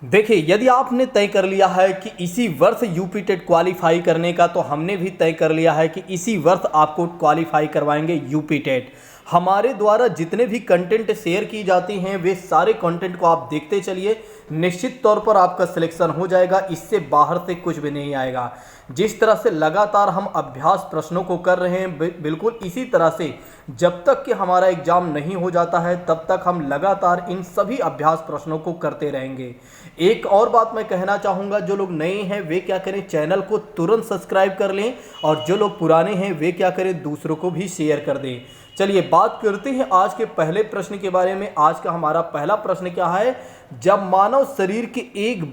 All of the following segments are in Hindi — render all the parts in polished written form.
देखिए, यदि आपने तय कर लिया है कि इसी वर्ष यूपी टेट क्वालिफाई करने का, तो हमने भी तय कर लिया है कि इसी वर्ष आपको क्वालिफाई करवाएंगे यूपी टेट। हमारे द्वारा जितने भी कंटेंट शेयर की जाती हैं वे सारे कंटेंट को आप देखते चलिए, निश्चित तौर पर आपका सिलेक्शन हो जाएगा। इससे बाहर से कुछ भी नहीं आएगा। जिस तरह से लगातार हम अभ्यास प्रश्नों को कर रहे हैं, बिल्कुल इसी तरह से जब तक कि हमारा एग्जाम नहीं हो जाता है तब तक हम लगातार इन सभी अभ्यास प्रश्नों को करते रहेंगे। एक और बात मैं कहना चाहूँगा, जो लोग नए हैं वे क्या करें, चैनल को तुरंत सब्सक्राइब कर लें, और जो लोग पुराने हैं वे क्या करें, दूसरों को भी शेयर कर दें। चलिए बात करते हैं आज के पहले प्रश्न के बारे में। आज का हमारा पहला प्रश्न क्या है, जब मानव शरीर के एक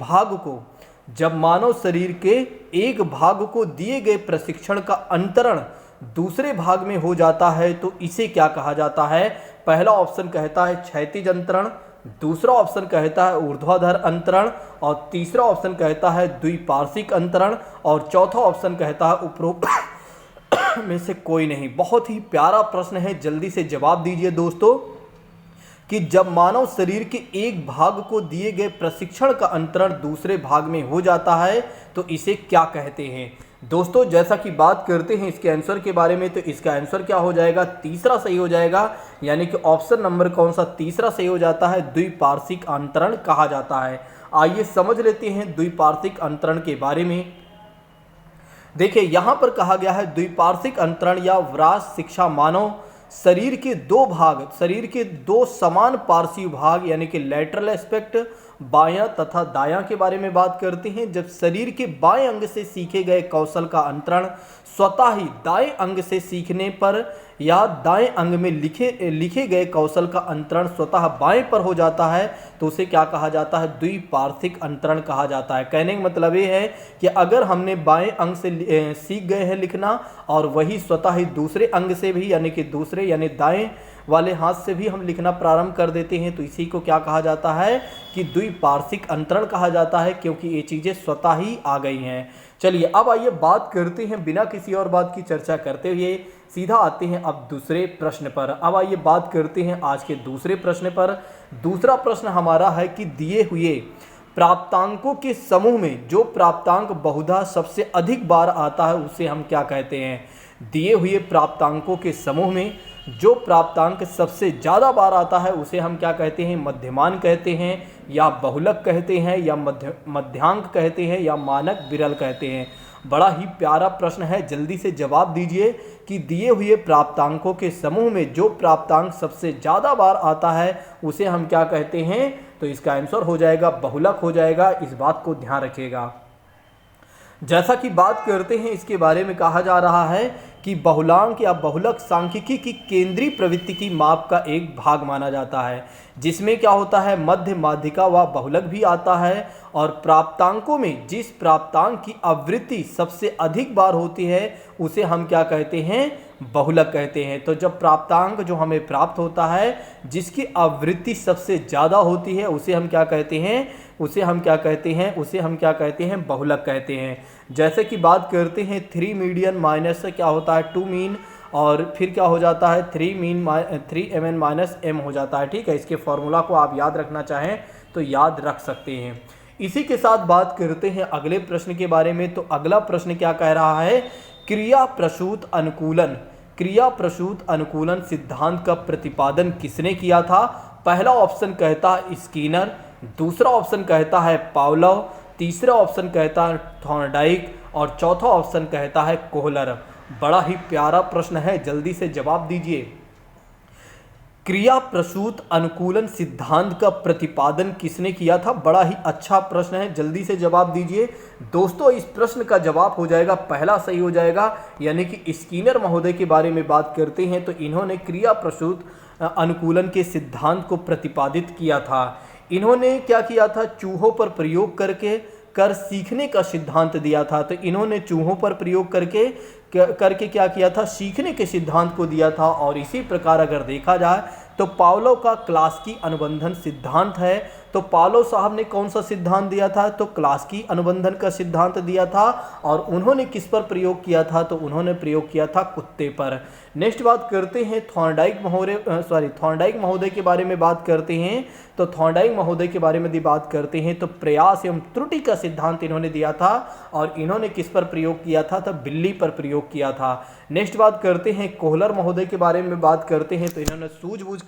भाग को दिए गए प्रशिक्षण का अंतरण दूसरे भाग में हो जाता है तो इसे क्या कहा जाता है। पहला ऑप्शन कहता है क्षैतिज अंतरण, दूसरा ऑप्शन कहता है ऊर्ध्वाधर अंतरण, और तीसरा ऑप्शन कहता है द्विपार्श्विक अंतरण, और चौथा ऑप्शन कहता है उपरोक्त में से कोई नहीं। बहुत ही प्यारा प्रश्न है, जल्दी से जवाब दीजिए दोस्तों कि जब मानव शरीर के एक भाग को दिए गए प्रशिक्षण का अंतरण दूसरे भाग में हो जाता है तो इसे क्या कहते हैं। दोस्तों जैसा कि बात करते हैं इसके आंसर के बारे में, तो इसका आंसर क्या हो जाएगा, तीसरा सही हो जाएगा। यानी कि ऑप्शन नंबर कौन सा, तीसरा सही हो जाता है, द्विपार्श्विक अंतरण कहा जाता है। आइए समझ लेते हैं द्विपार्श्विक अंतरण के बारे में। देखिए यहाँ पर कहा गया है द्विपार्श्विक अंतरण या व्रास शिक्षा मानव शरीर के दो समान पार्श्वीय भाग यानी कि लैटरल एस्पेक्ट बायां तथा दायां के बारे में बात करते हैं। जब शरीर के बाएं अंग से सीखे गए कौशल का अंतरण स्वतः ही दाएं अंग से सीखने पर या दाएं अंग में लिखे गए कौशल का अंतरण स्वतः बाएं पर हो जाता है तो उसे क्या कहा जाता है, द्विपार्श्विक अंतरण कहा जाता है। कहने का मतलब ये है कि अगर हमने बाएं अंग से सीख गए हैं लिखना और वही स्वतः ही दूसरे अंग से भी यानी दाएं वाले हाथ से भी हम लिखना प्रारंभ कर देते हैं तो इसी को क्या कहा जाता है कि द्विपार्श्विक अंतरण कहा जाता है, क्योंकि ये चीज़ें स्वतः ही आ गई हैं। चलिए अब आइए बात करते हैं, बिना किसी और बात की चर्चा करते हुए सीधा आते हैं अब दूसरे प्रश्न पर। अब आइए बात करते हैं आज के दूसरे प्रश्न पर। दूसरा प्रश्न हमारा है कि दिए हुए प्राप्तांकों के समूह में जो प्राप्तांक बहुधा सबसे अधिक बार आता है उसे हम क्या कहते हैं। दिए हुए प्राप्तांकों के समूह में जो प्राप्तांक सबसे ज़्यादा बार आता है उसे हम क्या कहते हैं, मध्यमान कहते हैं, या बहुलक कहते हैं, या मध्यांक कहते हैं, या मानक विरल कहते हैं। बड़ा ही प्यारा प्रश्न है, जल्दी से जवाब दीजिए कि दिए हुए प्राप्तांकों के समूह में जो प्राप्तांक सबसे ज़्यादा बार आता है उसे हम क्या कहते हैं। तो इसका आंसर हो जाएगा बहुलक हो जाएगा, इस बात को ध्यान रखिएगा। जैसा कि बात करते हैं इसके बारे में कहा जा रहा है कि बहुलांक या बहुलक सांख्यिकी की केंद्रीय प्रवृत्ति की माप का एक भाग माना जाता है, जिसमें क्या होता है, मध्य माध्यिका व बहुलक भी आता है। और प्राप्तांकों में जिस प्राप्तांक की आवृत्ति सबसे अधिक बार होती है उसे हम क्या कहते हैं, बहुलक कहते हैं। तो जब प्राप्तांक जो हमें प्राप्त होता है जिसकी आवृत्ति सबसे ज़्यादा होती है उसे हम क्या कहते हैं, उसे हम क्या कहते हैं, बहुलक कहते हैं। जैसे कि बात करते हैं 3 मीडियन माइनस क्या होता है 2 मीन, और फिर क्या हो जाता है 3mn माइनस m हो जाता है। ठीक है, इसके फॉर्मूला को आप याद रखना चाहें तो याद रख सकते हैं। इसी के साथ बात करते हैं अगले प्रश्न के बारे में। तो अगला प्रश्न क्या कह रहा है, क्रिया प्रसूत अनुकूलन सिद्धांत का प्रतिपादन किसने किया था। पहला ऑप्शन कहता है स्किनर, दूसरा ऑप्शन कहता है पावलोव, तीसरा ऑप्शन कहता है थॉर्नडाइक, और चौथा ऑप्शन कहता है कोहलर। बड़ा ही प्यारा प्रश्न है, जल्दी से जवाब दीजिए। क्रिया प्रसूत अनुकूलन सिद्धांत का प्रतिपादन किसने किया था। बड़ा ही अच्छा प्रश्न है, जल्दी से जवाब दीजिए दोस्तों। इस प्रश्न का जवाब हो जाएगा पहला सही हो जाएगा, यानी कि स्किनर महोदय के बारे में बात करते हैं तो इन्होंने क्रिया प्रसूत अनुकूलन के सिद्धांत को प्रतिपादित किया था। इन्होंने क्या किया था, चूहों पर प्रयोग करके सीखने का सिद्धांत दिया था। तो इन्होंने चूहों पर प्रयोग करके क्या किया था, सीखने के सिद्धांत को दिया था। और इसी प्रकार अगर देखा जाए तो पावलोव का क्लास्की अनुबंधन सिद्धांत है तो पावलोव साहब ने कौन सा सिद्धांत दिया था, तो क्लास्की अनुबंधन का सिद्धांत दिया था। और उन्होंने किस पर प्रयोग किया था, तो उन्होंने प्रयोग किया था कुत्ते पर। नेक्स्ट बात करते हैं थॉर्नडाइक महोदय के बारे में बात करते हैं। तो थॉर्नडाइक महोदय के बारे में यदि बात करते हैं तो प्रयास एवं त्रुटि का सिद्धांत इन्होंने दिया था और इन्होंने किस पर प्रयोग किया था, तो बिल्ली पर प्रयोग किया था। नेक्स्ट बात करते हैं कोहलर महोदय के बारे में बात करते हैं। तो इन्होंने सूझबूझ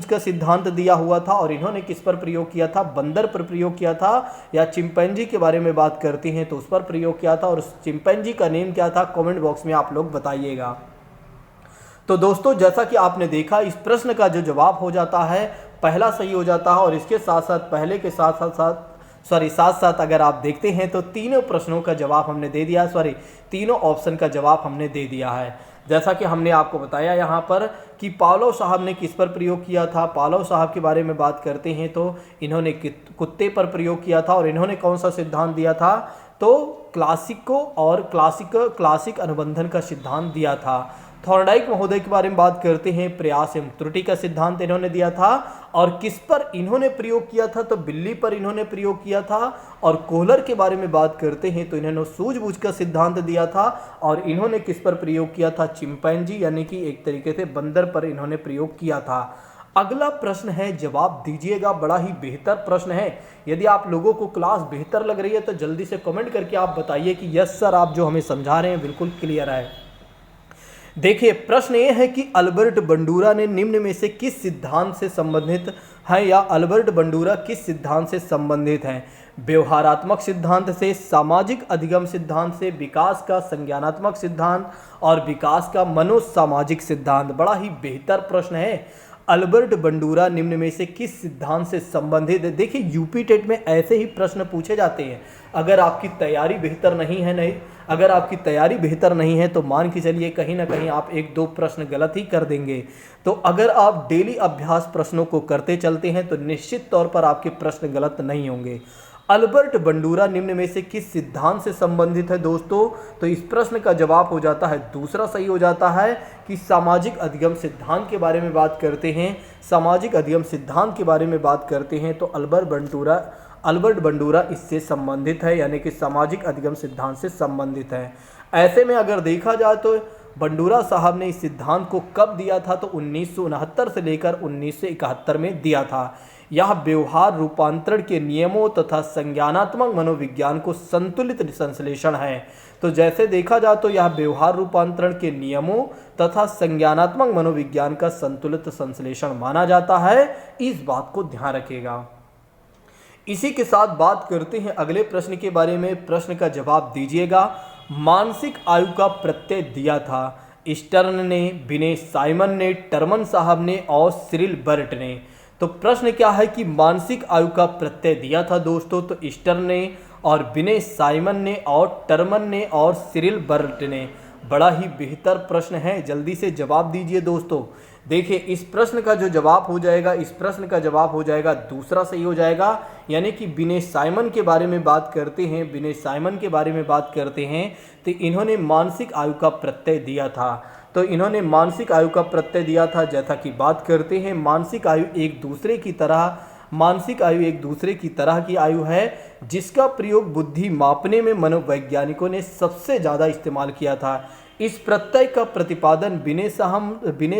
का सिद्धांत दिया हुआ था और इन्होंने किस पर प्रयोग किया था, बंदर पर प्रयोग किया था। या चिंपैंजी के बारे में बात करते हैं तो उस पर प्रयोग किया था और उस चिंपैंजी का नेम क्या था, कमेंट बॉक्स में आप लोग बताइएगा। तो दोस्तों जैसा कि आपने देखा इस प्रश्न का जो जवाब हो जाता है पहला सही हो जाता है और इसके साथ साथ अगर आप देखते हैं तो तीनों प्रश्नों का जवाब हमने दे दिया, तीनों ऑप्शन का जवाब हमने दे दिया है। जैसा कि हमने आपको बताया यहाँ पर कि पावलोव साहब ने किस पर प्रयोग किया था। पावलोव साहब के बारे में बात करते हैं तो इन्होंने कुत्ते पर प्रयोग किया था और इन्होंने कौन सा सिद्धांत दिया था, तो क्लासिक अनुबंधन का सिद्धांत दिया था। थॉर्नडाइक महोदय के बारे में बात करते हैं, प्रयास एवं त्रुटि का सिद्धांत इन्होंने दिया था और किस पर इन्होंने प्रयोग किया था, तो बिल्ली पर इन्होंने प्रयोग किया था। और कोहलर के बारे में बात करते हैं तो इन्होंने सूझबूझ का सिद्धांत दिया था और इन्होंने किस पर प्रयोग किया था, चिंपैंजी यानी कि एक तरीके से बंदर पर इन्होंने प्रयोग किया था। अगला प्रश्न है, जवाब दीजिएगा, बड़ा ही बेहतर प्रश्न है। यदि आप लोगों को क्लास बेहतर लग रही है तो जल्दी से कमेंट करके आप बताइए कि यस सर, आप जो हमें समझा रहे हैं बिल्कुल क्लियर है। देखिए प्रश्न ये है कि अल्बर्ट बंडूरा ने निम्न में से किस सिद्धांत से संबंधित है, या अल्बर्ट बंडूरा किस सिद्धांत से संबंधित हैं, व्यवहारात्मक सिद्धांत से, सामाजिक अधिगम सिद्धांत से, विकास का संज्ञानात्मक सिद्धांत और विकास का मनोसामाजिक सिद्धांत। बड़ा ही बेहतर प्रश्न है। अल्बर्ट बंडूरा निम्न में से किस सिद्धांत से संबंधित है। देखिए यूपी टेट में ऐसे ही प्रश्न पूछे जाते हैं। अगर आपकी तैयारी बेहतर नहीं है तो मान के चलिए कहीं ना कहीं आप एक दो प्रश्न गलत ही कर देंगे। तो अगर आप डेली अभ्यास प्रश्नों को करते चलते हैं तो निश्चित तौर पर आपके प्रश्न गलत नहीं होंगे। अल्बर्ट बंडूरा निम्न में से किस सिद्धांत से संबंधित है दोस्तों, तो इस प्रश्न का जवाब हो जाता है दूसरा सही हो जाता है कि सामाजिक अधिगम सिद्धांत के बारे में बात करते हैं। सामाजिक अधिगम सिद्धांत के बारे में बात करते हैं तो अल्बर्ट बंडूरा इससे संबंधित है, यानी कि सामाजिक अधिगम सिद्धांत से संबंधित है। ऐसे में अगर देखा जाए तो बंडूरा साहब ने इस सिद्धांत को कब दिया था, तो 1969 से लेकर 1971 में दिया था। यह व्यवहार रूपांतरण के नियमों तथा संज्ञानात्मक मनोविज्ञान को संतुलित संश्लेषण है। तो जैसे देखा जाए तो यह व्यवहार रूपांतरण के नियमों तथा संज्ञानात्मक मनोविज्ञान का संतुलित संश्लेषण माना जाता है, इस बात को ध्यान रखिएगा। इसी के साथ बात करते हैं अगले प्रश्न के बारे में। प्रश्न का जवाब दीजिएगा। मानसिक आयु का प्रत्यय दिया था स्टर्न ने, विनय साइमन ने, टर्मन साहब ने और सिरिल बर्ट ने। तो प्रश्न क्या है कि मानसिक आयु का प्रत्यय दिया था दोस्तों, तो स्टर्न ने और विनय साइमन ने और टर्मन ने और सिरिल बर्ट ने। बड़ा ही बेहतर प्रश्न है, जल्दी से जवाब दीजिए दोस्तों। देखिए इस प्रश्न का जो जवाब हो जाएगा दूसरा सही हो जाएगा, यानी कि विनय साइमन के बारे में बात करते हैं तो इन्होंने मानसिक आयु का प्रत्यय दिया था। जैसा कि बात करते हैं मानसिक आयु एक दूसरे की तरह की आयु है जिसका प्रयोग बुद्धि मापने में मनोवैज्ञानिकों ने सबसे ज़्यादा इस्तेमाल किया था। इस प्रत्यय का प्रतिपादन विनय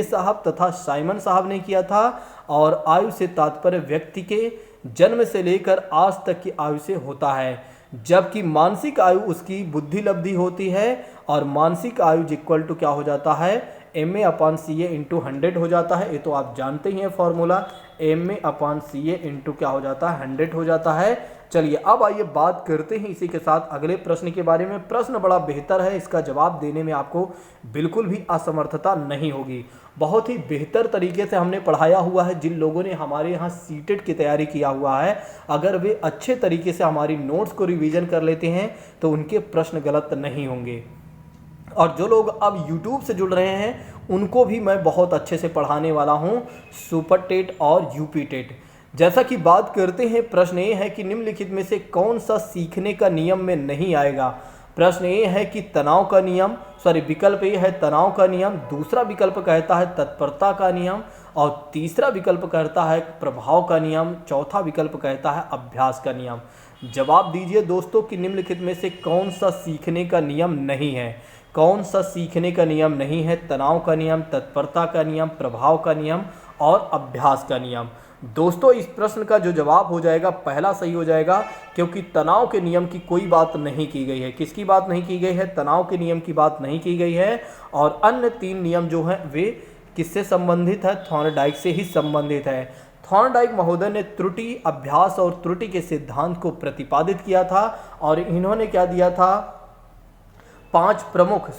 साहब तथा साइमन साहब ने किया था और आयु से तात्पर्य व्यक्ति के जन्म से लेकर आज तक की आयु से होता है, जबकि मानसिक आयु उसकी बुद्धि लब्धि होती है और मानसिक आयु इक्वल टू क्या हो जाता है, MA/CA × 100 हो जाता है। ये तो आप जानते ही हैं फॉर्मूला, MA/CA × क्या हो जाता है, 100 हो जाता है। चलिए अब आइए बात करते हैं इसी के साथ अगले प्रश्न के बारे में। प्रश्न बड़ा बेहतर है, इसका जवाब देने में आपको बिल्कुल भी असमर्थता नहीं होगी। बहुत ही बेहतर तरीके से हमने पढ़ाया हुआ है। जिन लोगों ने हमारे यहाँ सीटेट की तैयारी किया हुआ है, अगर वे अच्छे तरीके से हमारी नोट्स को रिवीजन कर लेते हैं तो उनके प्रश्न गलत नहीं होंगे। और जो लोग अब यूट्यूब से जुड़ रहे हैं उनको भी मैं बहुत अच्छे से पढ़ाने वाला हूँ, सुपर टेट और यूपी टेट। जैसा कि बात करते हैं, प्रश्न ये है कि निम्नलिखित में से कौन सा सीखने का नियम में नहीं आएगा। प्रश्न ए है कि तनाव का नियम, विकल्प ए है तनाव का नियम, दूसरा विकल्प कहता है तत्परता का नियम और तीसरा विकल्प कहता है प्रभाव का नियम, चौथा विकल्प कहता है अभ्यास का नियम। जवाब दीजिए दोस्तों कि निम्नलिखित में से कौन सा सीखने का नियम नहीं है। कौन सा सीखने का नियम नहीं है? तनाव का नियम, तत्परता का नियम, प्रभाव का नियम और अभ्यास का नियम। दोस्तों इस प्रश्न का जो जवाब हो जाएगा पहला सही हो जाएगा, क्योंकि तनाव के नियम की कोई बात नहीं की गई है। किसकी बात नहीं की गई है? तनाव के नियम की बात नहीं की गई है। और अन्य 3 नियम जो हैं वे किससे संबंधित है? थॉर्नडाइक से ही संबंधित है। थॉर्नडाइक महोदय ने त्रुटि, अभ्यास और त्रुटि के सिद्धांत को प्रतिपादित किया था और इन्होंने क्या दिया था? 5 प्रमुख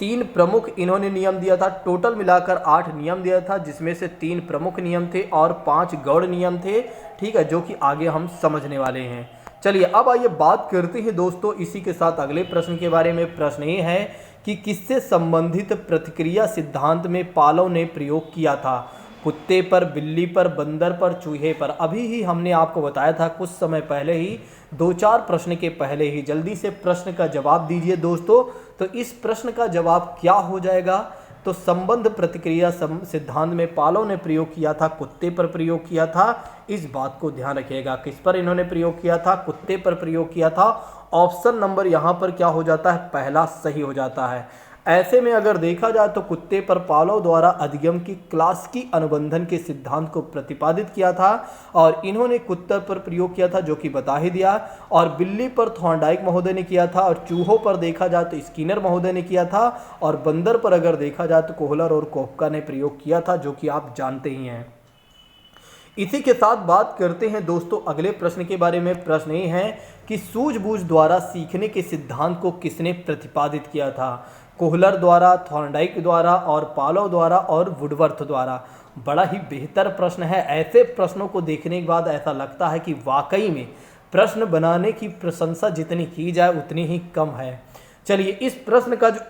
तीन प्रमुख इन्होंने नियम दिया था। टोटल मिलाकर 8 नियम दिया था, जिसमें से 3 प्रमुख नियम थे और 5 गौड़ नियम थे। ठीक है, जो कि आगे हम समझने वाले हैं। चलिए अब आइए बात करते हैं दोस्तों इसी के साथ अगले प्रश्न के बारे में। प्रश्न ये है कि किससे संबंधित प्रतिक्रिया सिद्धांत में पालोव ने प्रयोग किया था? कुत्ते पर, बिल्ली पर, बंदर पर, चूहे पर। अभी ही हमने आपको बताया था कुछ समय पहले ही, 2-4 प्रश्न के पहले ही। जल्दी से प्रश्न का जवाब दीजिए दोस्तों। तो इस प्रश्न का जवाब क्या हो जाएगा? तो संबंध प्रतिक्रिया सिद्धांत में पालोव ने प्रयोग किया था, कुत्ते पर प्रयोग किया था। इस बात को ध्यान रखिएगा। किस पर इन्होंने प्रयोग किया था? कुत्ते पर प्रयोग किया था। ऑप्शन नंबर यहाँ पर क्या हो जाता है? पहला सही हो जाता है। ऐसे में अगर देखा जाए तो कुत्ते पर पालोव द्वारा अधिगम की क्लास्की अनुबंधन के सिद्धांत को प्रतिपादित किया था और इन्होंने कुत्ते पर प्रयोग किया था, जो कि बता ही दिया। और बिल्ली पर थॉर्नडाइक महोदय ने किया था और चूहों पर देखा जाए तो स्किनर महोदय ने किया था और बंदर पर अगर देखा जाए तो कोहलर और कोफका ने प्रयोग किया था, जो कि आप जानते ही हैं। इसी के साथ बात करते हैं दोस्तों अगले प्रश्न के बारे में। प्रश्न ये है कि सूझबूझ द्वारा सीखने के सिद्धांत को किसने प्रतिपादित किया था? कोहलर द्वारा, थॉर्नडाइक द्वारा और पालोव द्वारा और वुडवर्थ द्वारा। बड़ा ही बेहतर प्रश्न है। ऐसे प्रश्नों को देखने के बाद ऐसा लगता है कि वाकई में प्रश्न बनाने की प्रशंसा जितनी की जाए उतनी ही कम है। चलिए इस प्रश्न का जो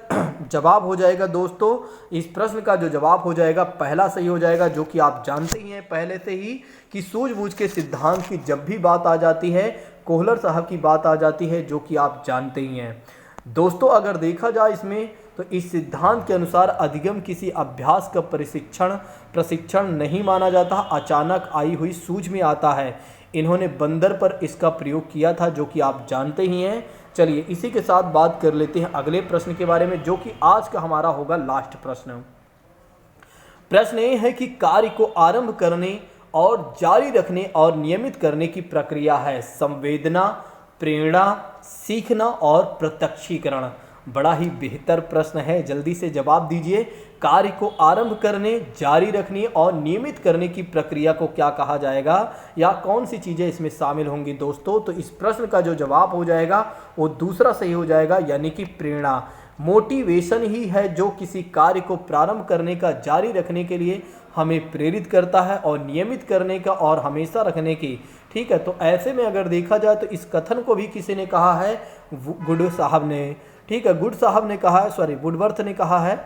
जवाब हो जाएगा दोस्तों, इस प्रश्न का जो जवाब हो जाएगा पहला सही हो जाएगा, जो कि आप जानते ही हैं पहले से ही कि सूझबूझ के सिद्धांत की जब भी बात आ जाती है कोहलर साहब की बात आ जाती है, जो कि आप जानते ही हैं। दोस्तों अगर देखा जाए इसमें तो इस सिद्धांत के अनुसार अधिगम किसी अभ्यास का प्रशिक्षण नहीं माना जाता, अचानक आई हुई सूझ में आता है। इन्होंने बंदर पर इसका प्रयोग किया था, जो कि आप जानते ही हैं। चलिए इसी के साथ बात कर लेते हैं अगले प्रश्न के बारे में, जो कि आज का हमारा होगा लास्ट प्रश्न। प्रश्न ये है कि कार्य को आरंभ करने और जारी रखने और नियमित करने की प्रक्रिया है संवेदना, प्रेरणा, सीखना और प्रत्यक्षीकरण। बड़ा ही बेहतर प्रश्न है, जल्दी से जवाब दीजिए। कार्य को आरंभ करने, जारी रखने और नियमित करने की प्रक्रिया को क्या कहा जाएगा या कौन सी चीज़ें इसमें शामिल होंगी दोस्तों? तो इस प्रश्न का जो जवाब हो जाएगा वो दूसरा सही हो जाएगा, यानी कि प्रेरणा। मोटिवेशन ही है जो किसी कार्य को प्रारंभ करने का, जारी रखने के लिए हमें प्रेरित करता है और नियमित करने का और हमेशा रखने की। ठीक है, तो ऐसे में अगर देखा जाए तो इस कथन को भी किसी ने कहा है? गुड साहब ने। ठीक है, गुड साहब ने कहा है, वुडवर्थ ने कहा है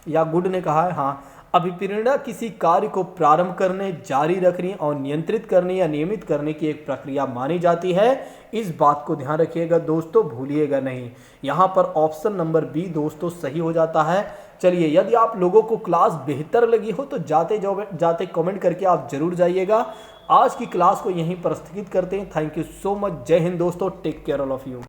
या गुड ने कहा है। हाँ, अभिप्रेरणा किसी कार्य को प्रारंभ करने, जारी रखने और नियंत्रित करने या नियमित करने की एक प्रक्रिया मानी जाती है। इस बात को ध्यान रखिएगा दोस्तों, भूलिएगा नहीं। यहाँ पर ऑप्शन नंबर बी दोस्तों सही हो जाता है। चलिए यदि आप लोगों को क्लास बेहतर लगी हो तो जाते कमेंट करके आप जरूर जाइएगा। आज की क्लास को यहीं पर स्थगित करते हैं। Thank you so much. जय हिंद दोस्तों, take care all of you.